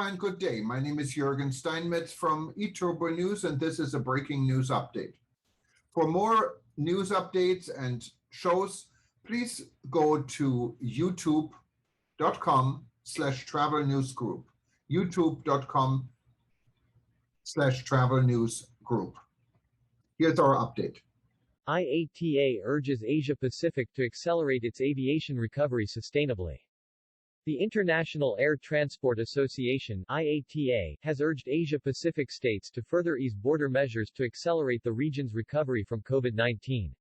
and good day. My name is Jürgen Steinmetz from eTurboNews, and this is a breaking news update. For more news updates and shows, please go to youtube.com/travel news group. youtube.com/travel news group. Here's our update. IATA urges Asia Pacific to accelerate its aviation recovery sustainably. The International Air Transport Association (IATA) has urged Asia-Pacific states to further ease border measures to accelerate the region's recovery from COVID-19.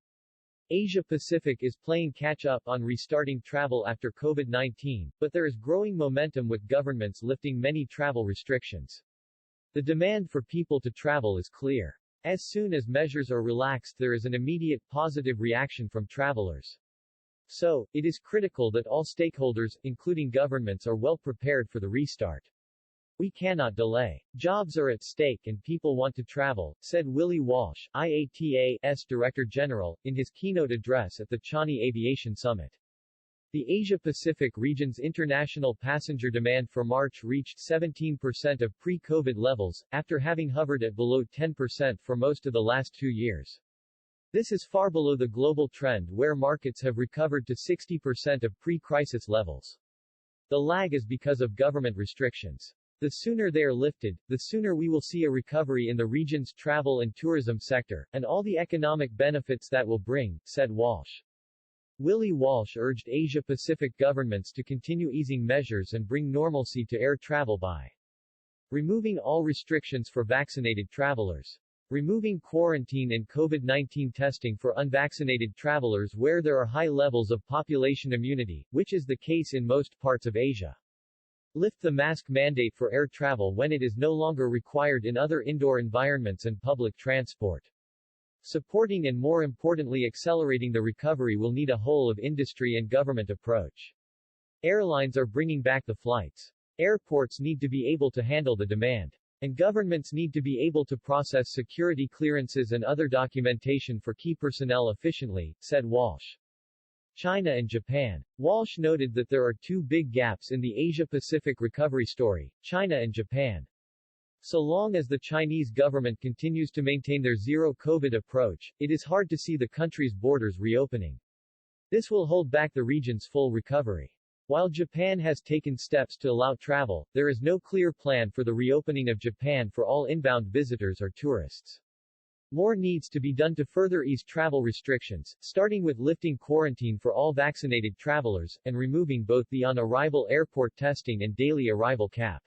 Asia-Pacific is playing catch-up on restarting travel after COVID-19, but there is growing momentum with governments lifting many travel restrictions. The demand for people to travel is clear. As soon as measures are relaxed, there is an immediate positive reaction from travelers. So, it is critical that all stakeholders, including governments, are well prepared for the restart. We cannot delay. Jobs are at stake and people want to travel, said Willie Walsh, IATA's Director General, in his keynote address at the Chani Aviation Summit. The Asia-Pacific region's international passenger demand for March reached 17% of pre-COVID levels, after having hovered at below 10% for most of the last 2 years. This is far below the global trend where markets have recovered to 60% of pre-crisis levels. The lag is because of government restrictions. The sooner they are lifted, the sooner we will see a recovery in the region's travel and tourism sector, and all the economic benefits that will bring, said Walsh. Willie Walsh urged Asia-Pacific governments to continue easing measures and bring normalcy to air travel by removing all restrictions for vaccinated travelers, removing quarantine and COVID-19 testing for unvaccinated travelers where there are high levels of population immunity, which is the case in most parts of Asia. Lift the mask mandate for air travel when it is no longer required in other indoor environments and public transport. Supporting and more importantly accelerating the recovery will need a whole-of-industry and government approach. Airlines are bringing back the flights. Airports need to be able to handle the demand. And governments need to be able to process security clearances and other documentation for key personnel efficiently, said Walsh. China and Japan. Walsh noted that there are two big gaps in the Asia-Pacific recovery story, China and Japan. So long as the Chinese government continues to maintain their zero-COVID approach, it is hard to see the country's borders reopening. This will hold back the region's full recovery. While Japan has taken steps to allow travel, there is no clear plan for the reopening of Japan for all inbound visitors or tourists. More needs to be done to further ease travel restrictions, starting with lifting quarantine for all vaccinated travelers, and removing both the on-arrival airport testing and daily arrival cap.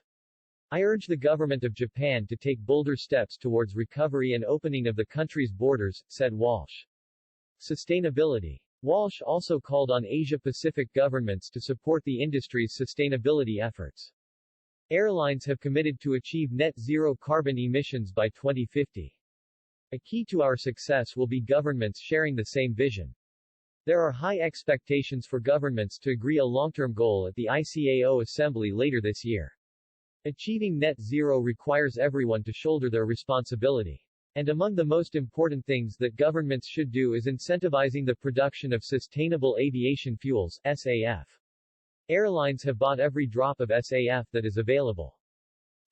I urge the government of Japan to take bolder steps towards recovery and opening of the country's borders, said Walsh. Sustainability. Walsh also called on Asia-Pacific governments to support the industry's sustainability efforts. Airlines have committed to achieve net zero carbon emissions by 2050. A key to our success will be governments sharing the same vision. There are high expectations for governments to agree a long-term goal at the ICAO Assembly later this year. Achieving net zero requires everyone to shoulder their responsibility. And among the most important things that governments should do is incentivizing the production of sustainable aviation fuels, SAF. Airlines have bought every drop of SAF that is available.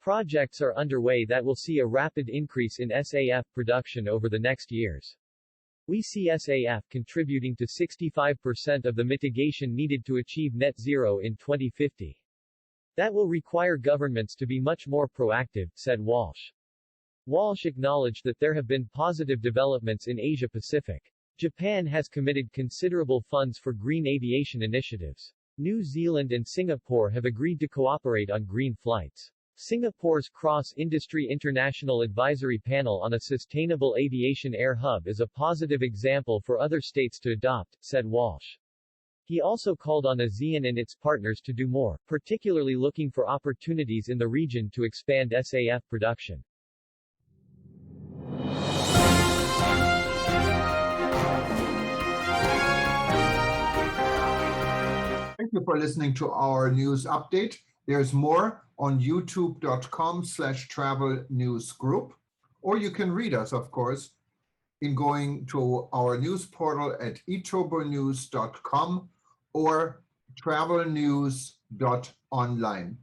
Projects are underway that will see a rapid increase in SAF production over the next years. We see SAF contributing to 65% of the mitigation needed to achieve net zero in 2050. That will require governments to be much more proactive, said Walsh. Walsh acknowledged that there have been positive developments in Asia-Pacific. Japan has committed considerable funds for green aviation initiatives. New Zealand and Singapore have agreed to cooperate on green flights. Singapore's Cross-Industry International Advisory Panel on a Sustainable Aviation Air Hub is a positive example for other states to adopt, said Walsh. He also called on ASEAN and its partners to do more, particularly looking for opportunities in the region to expand SAF production. Thank you for listening to our news update. There's more on youtube.com/travel news group, or you can read us, of course, in going to our news portal at eTurboNews.com or travelnews.online.